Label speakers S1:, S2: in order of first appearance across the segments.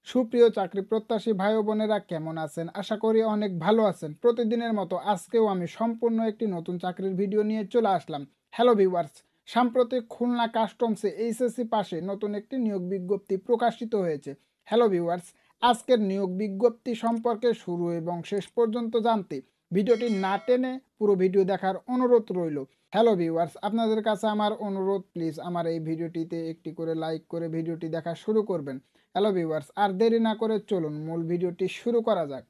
S1: সুপ্রিয় চাকরি প্রত্যাশী ভাই ও বোনেরা কেমন আছেন? আশা করি অনেক ভালো আছেন। প্রতিদিনের মতো আজকেও আমি সম্পূর্ণ একটি নতুন চাকরির ভিডিও নিয়ে চলে আসলাম। হ্যালো ভিউয়ার্স, সাম্প্রতিক খুলনা কাস্টমসে এইচএসসি পাশে নতুন একটি নিয়োগ বিজ্ঞপ্তি প্রকাশিত হয়েছে। হ্যালো ভিউয়ার্স, আজকের নিয়োগ বিজ্ঞপ্তি সম্পর্কে শুরু এবং শেষ পর্যন্ত জানতে ভিডিওটি না টেনে পুরো ভিডিও দেখার অনুরোধ রইল। হ্যালো ভিউয়ার্স, আপনাদের কাছে আমার অনুরোধ, প্লিজ আমার এই ভিডিওটিতে একটি করে লাইক করে ভিডিওটি দেখা শুরু করবেন। হ্যালো ভিউয়ার্স, আর দেরি না করে চলুন মূল ভিডিওটি শুরু করা যাক।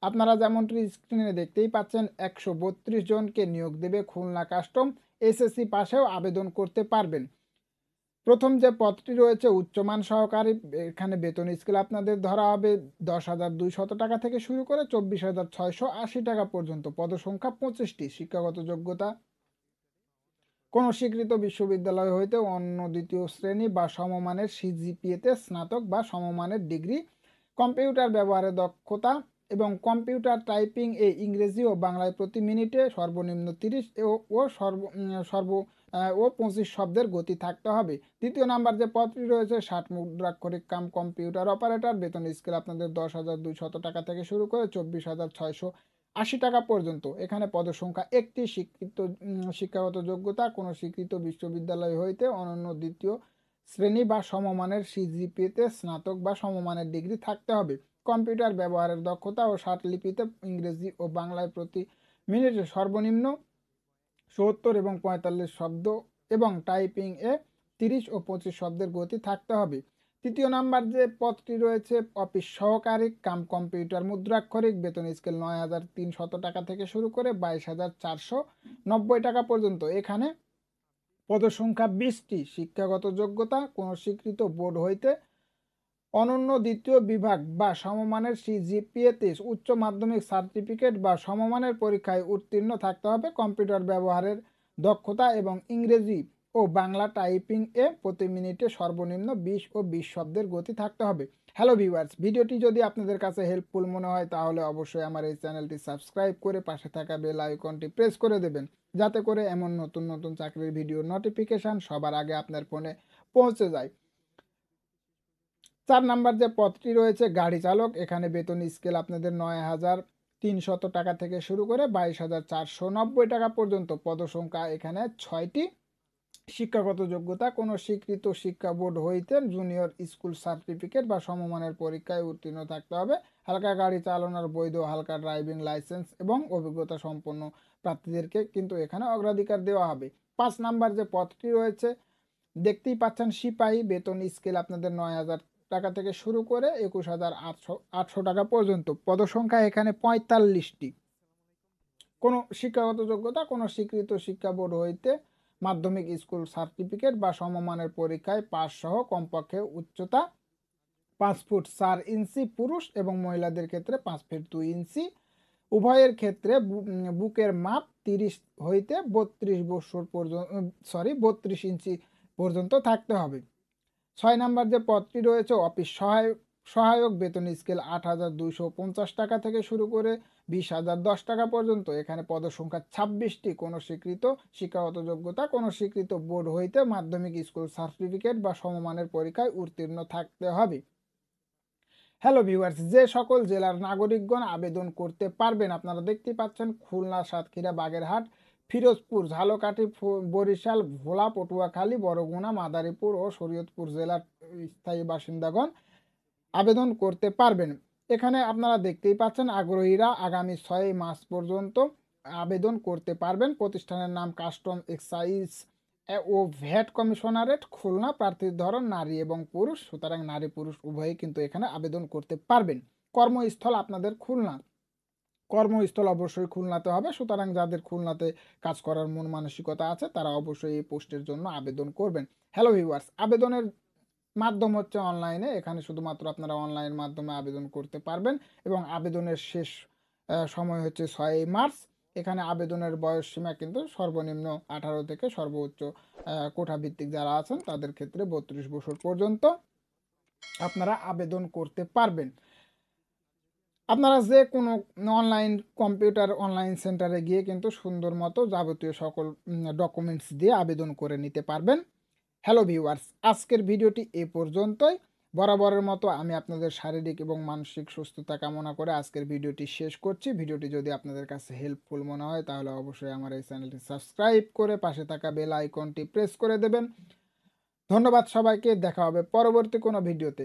S1: আপনারা যেমনটি স্ক্রিনে দেখতেই পাচ্ছেন, 132 জনকে নিয়োগ দেবে খুলনা কাস্টম। এসএসসি পাশেও আবেদন করতে পারবেন। প্রথম যে পদটি রয়েছে উচ্চমান সহকারী, এখানে বেতন স্কেল আপনাদের ধরা হবে 10,200 টাকা থেকে শুরু করে 24,680 টাকা পর্যন্ত। পদসংখ্যা 25টি। শিক্ষাগত যোগ্যতা কোনো স্বীকৃত বিশ্ববিদ্যালয় হইতে অন্য দ্বিতীয় শ্রেণী বা সমমানের সিজিপিএতে স্নাতক বা সমমানের ডিগ্রি, কম্পিউটার ব্যবহারে দক্ষতা এবং কম্পিউটার টাইপিং এ ইংরেজি ও বাংলায় প্রতি মিনিটে সর্বনিম্ন 30 ও 25 শব্দের গতি থাকতে হবে। দ্বিতীয় নাম্বার যে পদটি রয়েছে 60 মুদ্রাক্ষরিক কাম কম্পিউটার অপারেটর, বেতন স্কেল আপনাদের 10,200 টাকা থেকে শুরু করে 24,680 টাকা পর্যন্ত। এখানে পদসংখ্যা একটি। শিক্ষাগত যোগ্যতা কোনো স্বীকৃত বিশ্ববিদ্যালয় হইতে অনন্য দ্বিতীয় শ্রেণী বা সমমানের সিজিপিএতে স্নাতক বা সমমানের ডিগ্রি থাকতে হবে। কম্পিউটার ব্যবহারের দক্ষতা ও লিপিতে ইংরেজি ও বাংলায় প্রতি মিনিটে সর্বনিম্ন 70 এবং 45 শব্দ এবং টাইপিং এ 30 ও 25 শব্দের গতি থাকতে হবে। তৃতীয় নাম্বার যে পদটি রয়েছে অফিস সহকারী কাম কম্পিউটার মুদ্রাক্ষরিক, বেতন স্কেল 9,300 টাকা থেকে শুরু করে 22,490 টাকা পর্যন্ত। এখানে পদসংখ্যা 20টি। শিক্ষাগত যোগ্যতা কোনো স্বীকৃত বোর্ড হইতে অনন্য দ্বিতীয় বিভাগ বা সমমানের সিজিপিএতে উচ্চ মাধ্যমিক সার্টিফিকেট বা সমমানের পরীক্ষায় উত্তীর্ণ থাকতে হবে। কম্পিউটার ব্যবহারের দক্ষতা এবং ইংরেজি ও বাংলা টাইপিং এ প্রতি মিনিটে সর্বনিম্ন 20 ও 20 শব্দের গতি থাকতে হবে। হ্যালো ভিউয়ার্স, ভিডিওটি যদি আপনাদের কাছে হেল্পফুল মনে হয় তাহলে অবশ্যই আমার এই চ্যানেলটি সাবস্ক্রাইব করে পাশে থাকা বেল আইকনটি প্রেস করে দেবেন, যাতে করে এমন নতুন নতুন চাকরির ভিডিও নোটিফিকেশান সবার আগে আপনার ফোনে পৌঁছে যায়। 4 নাম্বার যে পদটি রয়েছে গাড়ি চালক, এখানে বেতন স্কেল আপনাদের 9,300 টাকা থেকে শুরু করে 22,490 টাকা পর্যন্ত। পদসংখ্যা এখানে 6টি। শিক্ষাগত যোগ্যতা কোনো স্বীকৃত শিক্ষা বোর্ড হইতে জুনিয়র স্কুল সার্টিফিকেট বা সমমানের পরীক্ষায় উত্তীর্ণ থাকতে হবে। হালকা গাড়ি চালানোর বৈধ হালকা ড্রাইভিং লাইসেন্স এবং অভিজ্ঞতা সম্পন্ন প্রার্থীদেরকে কিন্তু এখানে অগ্রাধিকার দেওয়া হবে। 5 নাম্বার যে পদটি রয়েছে দেখতেই পাচ্ছেন সিপাহী, বেতন স্কেল আপনাদের 9,000 টাকা থেকে শুরু করে 21,800 টাকা পর্যন্ত। পদসংখ্যা এখানে 45টি। কোনো শিক্ষাগত যোগ্যতা কোনো স্বীকৃত শিক্ষা বোর্ড হইতে মাধ্যমিক স্কুল সার্টিফিকেট বা সমমানের পরীক্ষায় পাস সহ কমপক্ষে উচ্চতা 5 ফুট 4 ইঞ্চি পুরুষ এবং মহিলাদের ক্ষেত্রে 5 ফিট 2 ইঞ্চি। উভয়ের ক্ষেত্রে বুকের মাপ 30 হইতে 32 বছর পর্যন্ত 32 ইঞ্চি পর্যন্ত থাকতে হবে। 6 নাম্বার যে পদটি রয়েছে অফিস সহায়ক, বেতন স্কেল 8,250 টাকা থেকে শুরু করে 20,010 টাকা পর্যন্ত। এখানে পদসংখ্যা 26টি। কোনো স্বীকৃত শিক্ষাগত যোগ্যতা কোনো স্বীকৃত বোর্ড হইতে মাধ্যমিক স্কুল সার্টিফিকেট বা সমমানের পরীক্ষায় উত্তীর্ণ থাকতে হবে। হ্যালো ভিউয়ার্স, যে সকল জেলার নাগরিকগণ আবেদন করতে পারবেন আপনারা দেখতেই পাচ্ছেন খুলনা, সাতক্ষীরা, বাগেরহাট, ফিরোজপুর, ঝালকাঠি, বরিশাল, ভোলা, পটুয়াখালী, বরগুনা, মাদারীপুর ও শরীয়তপুর জেলার স্থায়ী বাসিন্দাগণ আবেদন করতে পারবেন। এখানে আপনারা দেখতেই পাচ্ছেন আগ্রহীরা আগামী 6 মার্চ পর্যন্ত আবেদন করতে পারবেন। প্রতিষ্ঠানের নাম কাস্টম এক্সাইজ ও ভ্যাট কমিশনারেট খুলনা। প্রার্থীর ধরন নারী এবং পুরুষ, সুতরাং নারী পুরুষ উভয়ই কিন্তু এখানে আবেদন করতে পারবেন। কর্মস্থল আপনাদের খুলনা, কর্মস্থল অবশ্যই খুলনাতে হবে। সুতরাং যাদের খুলনাতে কাজ করার মন মানসিকতা আছে তারা অবশ্যই এই পোস্টের জন্য আবেদন করবেন। হ্যালো ভিউয়ার্স, আবেদনের মাধ্যম হচ্ছে অনলাইনে। এখানে শুধুমাত্র আপনারা অনলাইনের মাধ্যমে আবেদন করতে পারবেন এবং আবেদনের শেষ সময় হচ্ছে 6 মার্চ। এখানে আবেদনের বয়স সীমা কিন্তু সর্বনিম্ন 18 থেকে সর্বোচ্চ কোটা ভিত্তিক যারা আছেন তাদের ক্ষেত্রে 32 বছর পর্যন্ত আপনারা আবেদন করতে পারবেন। আপনারা যে কোনো অনলাইন কম্পিউটার অনলাইন সেন্টারে গিয়ে কিন্তু সুন্দর মতো যাবতীয় সকল ডকুমেন্টস দিয়ে আবেদন করে নিতে পারবেন। হ্যালো ভিউয়ার্স, আজকের ভিডিওটি এ পর্যন্তই। বরাবরের মতো আমি আপনাদের শারীরিক এবং মানসিক সুস্থতা কামনা করে আজকের ভিডিওটি শেষ করছি। ভিডিওটি যদি আপনাদের কাছে হেল্পফুল মনে হয় তাহলে অবশ্যই আমার এই চ্যানেলটি সাবস্ক্রাইব করে পাশে থাকা বেল আইকনটি প্রেস করে দেবেন। ধন্যবাদ সবাইকে, দেখা হবে পরবর্তী কোনো ভিডিওতে।